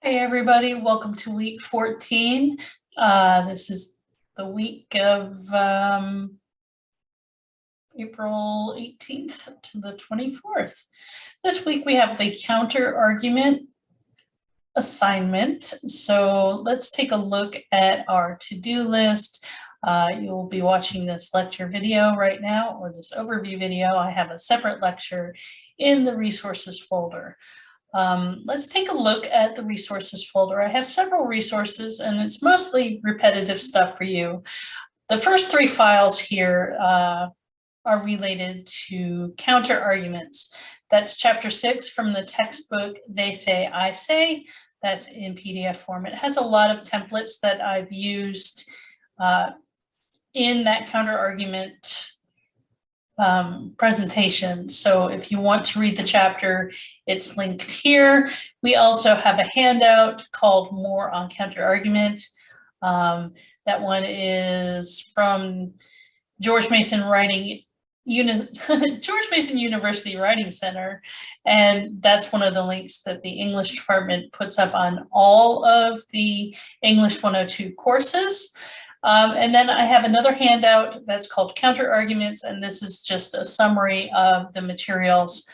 Hey everybody, welcome to week 14. This is the week of April 18th to the 24th. This week we have the counter argument assignment. So let's take a look at our to-do list. You'll be watching this lecture video right now, or this overview video. I have a separate lecture in the resources folder. Let's take a look at the resources folder. I have several resources and it's mostly repetitive stuff for you. The first three files here are related to counter arguments. That's chapter 6 from the textbook, They Say, I Say. That's in PDF form. It has a lot of templates that I've used in that counter argument presentation. So if you want to read the chapter, it's linked here. We also have a handout called More on Counter Argument. That one is from George Mason University Writing Center. And that's one of the links that the English department puts up on all of the English 102 courses. And then I have another handout that's called Counter Arguments, and this is just a summary of the materials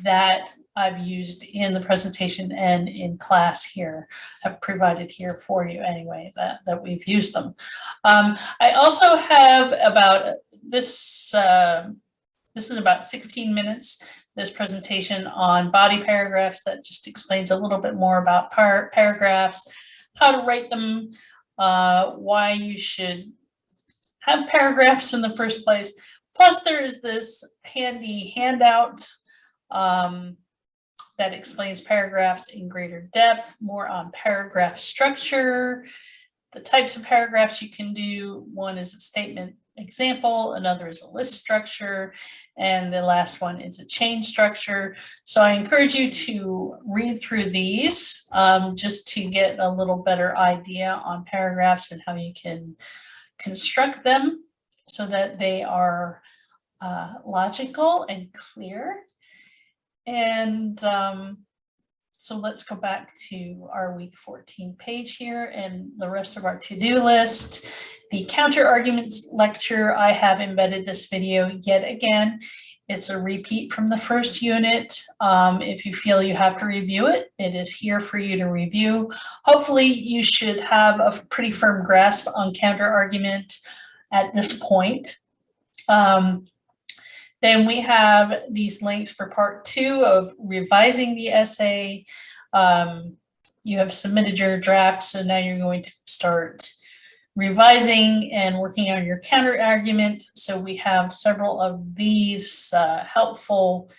that I've used in the presentation and in class here. I've provided here for you anyway, that we've used them. I also have about this is about 16 minutes, this presentation on body paragraphs that just explains a little bit more about paragraphs, how to write them, why you should have paragraphs in the first place. Plus there is this handy handout that explains paragraphs in greater depth, more on paragraph structure, the types of paragraphs you can do. One is a statement example, another is a list structure, and the last one is a chain structure. So I encourage you to read through these just to get a little better idea on paragraphs and how you can construct them so that they are logical and clear. And so let's go back to our week 14 page here and the rest of our to-do list. The counter arguments lecture, I have embedded this video yet again. It's a repeat from the first unit. If you feel you have to review it, it is here for you to review. Hopefully you should have a pretty firm grasp on counter argument at this point. Then we have these links for part 2 of revising the essay. You have submitted your draft, so now you're going to start revising and working on your counter argument. So we have several of these helpful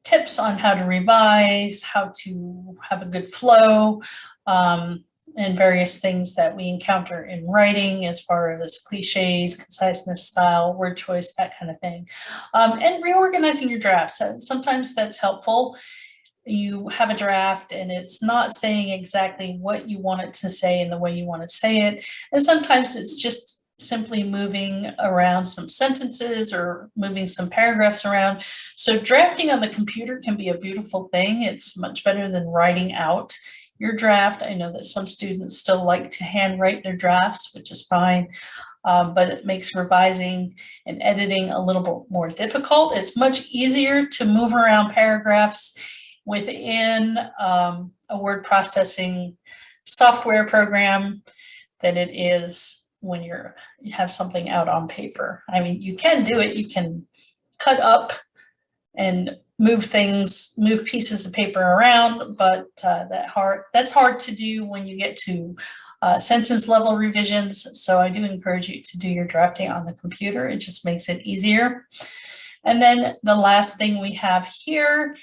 tips on how to revise, how to have a good flow, and various things that we encounter in writing as far as cliches, conciseness, style, word choice, that kind of thing. And reorganizing your drafts. Sometimes that's helpful. You have a draft and it's not saying exactly what you want it to say in the way you want to say it. And sometimes it's just simply moving around some sentences or moving some paragraphs around. So drafting on the computer can be a beautiful thing. It's much better than writing out your draft. I know that some students still like to handwrite their drafts, which is fine, but it makes revising and editing a little bit more difficult. It's much easier to move around paragraphs within a word processing software program than it is when you have something out on paper. I mean, you can do it. You can cut up and move pieces of paper around, but that's hard to do when you get to sentence level revisions. So I do encourage you to do your drafting on the computer. It just makes it easier. And then the last thing we have here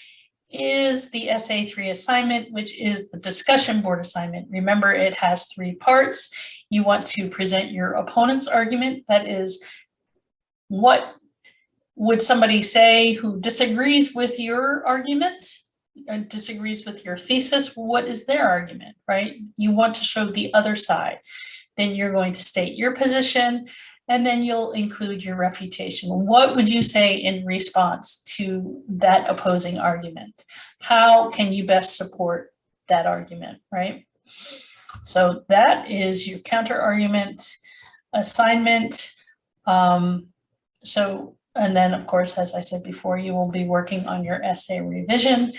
is the Essay 3 assignment, which is the discussion board assignment. Remember, it has 3 parts. You want to present your opponent's argument. That is, what would somebody say who disagrees with your argument, disagrees with your thesis? What is their argument, right? You want to show the other side. Then you're going to state your position, and then you'll include your refutation. What would you say in response to that opposing argument? How can you best support that argument, right? So that is your counter argument assignment. And then of course, as I said before, you will be working on your essay revision.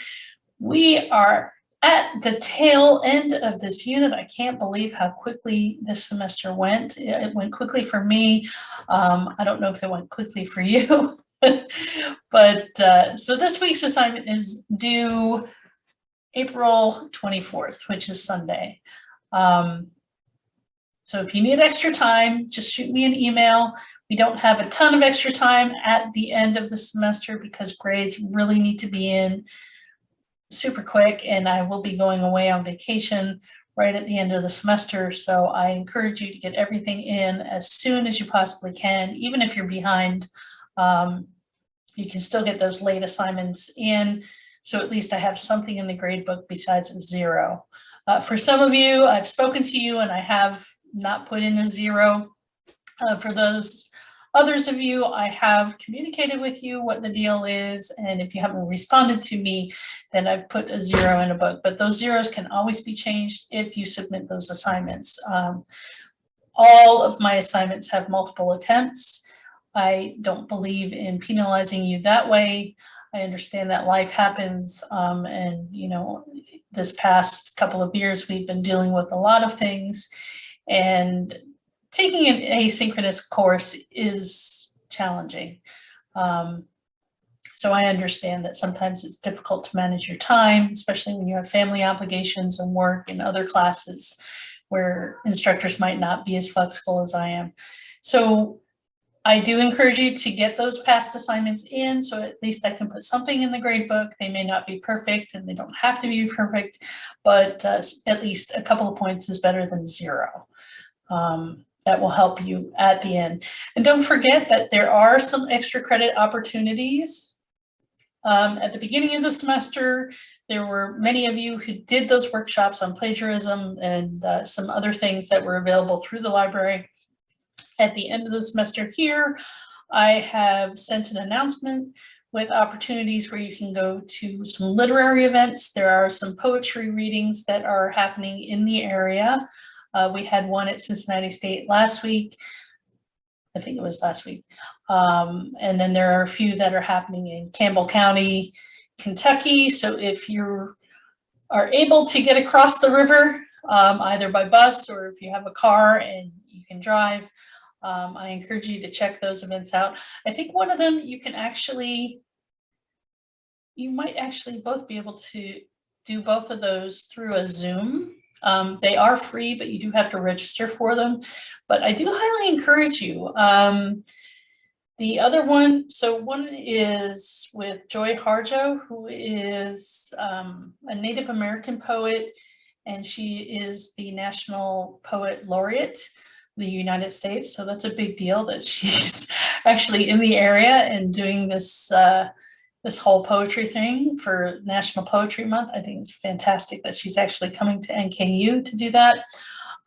We are at the tail end of this unit. I can't believe how quickly this semester went. It went quickly for me. I don't know if it went quickly for you, but so this week's assignment is due April 24th, which is Sunday. So if you need extra time, just shoot me an email. We don't have a ton of extra time at the end of the semester because grades really need to be in super quick, and I will be going away on vacation right at the end of the semester. So I encourage you to get everything in as soon as you possibly can. Even if you're behind, you can still get those late assignments in. So at least I have something in the grade book besides a 0. For some of you, I've spoken to you and I have not put in a 0. For those others of you, I have communicated with you what the deal is, and if you haven't responded to me, then I've put a 0 in a book. But those zeros can always be changed if you submit those assignments. All of my assignments have multiple attempts. I don't believe in penalizing you that way. I understand that life happens, and you know, this past couple of years we've been dealing with a lot of things, and taking an asynchronous course is challenging. So I understand that sometimes it's difficult to manage your time, especially when you have family obligations and work and other classes where instructors might not be as flexible as I am. So I do encourage you to get those past assignments in, so at least I can put something in the grade book. They may not be perfect and they don't have to be perfect, but at least a couple of points is better than 0. That will help you at the end. And don't forget that there are some extra credit opportunities. At the beginning of the semester, there were many of you who did those workshops on plagiarism and some other things that were available through the library. At the end of the semester here, I have sent an announcement with opportunities where you can go to some literary events. There are some poetry readings that are happening in the area. We had one at Cincinnati State last week. I think it was last week. And then there are a few that are happening in Campbell County, Kentucky. So if you are able to get across the river, either by bus or if you have a car and you can drive, I encourage you to check those events out. I think one of them you might actually both be able to do both of those through a Zoom. They are free, but you do have to register for them. But I do highly encourage you. The other one, so one is with Joy Harjo, who is a Native American poet, and she is the National Poet Laureate of the United States. So that's a big deal that she's actually in the area and doing this this whole poetry thing for National Poetry Month. I think it's fantastic that she's actually coming to NKU to do that.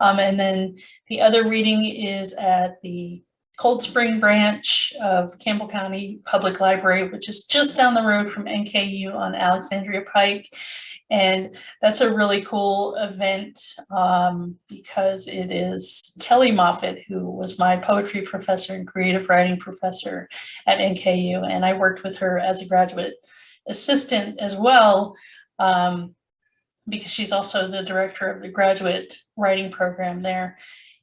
And then the other reading is at the Cold Spring branch of Campbell County Public Library, which is just down the road from NKU on Alexandria Pike. And that's a really cool event because it is Kelly Moffitt, who was my poetry professor and creative writing professor at NKU. And I worked with her as a graduate assistant as well, because she's also the director of the graduate writing program there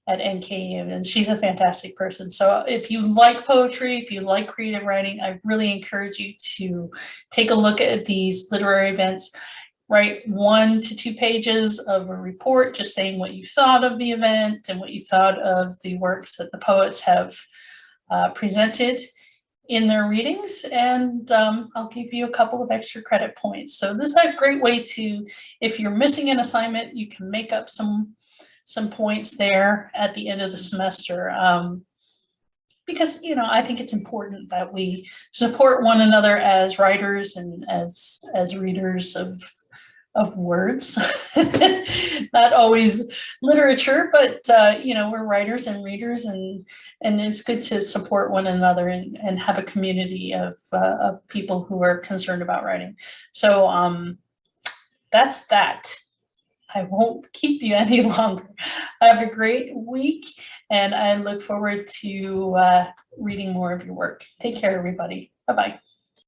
at NKU, and she's a fantastic person. So if you like poetry, if you like creative writing, I really encourage you to take a look at these literary events. Write 1 to 2 pages of a report just saying what you thought of the event and what you thought of the works that the poets have presented in their readings, and I'll give you a couple of extra credit points. So this is a great way to, if you're missing an assignment, you can make up some points there at the end of the semester. Because, you know, I think it's important that we support one another as writers and as readers of words. Not always literature, but you know, we're writers and readers, and it's good to support one another and have a community of people who are concerned about writing. So that's that. I won't keep you any longer. Have a great week, and I look forward to reading more of your work. Take care, everybody. Bye-bye.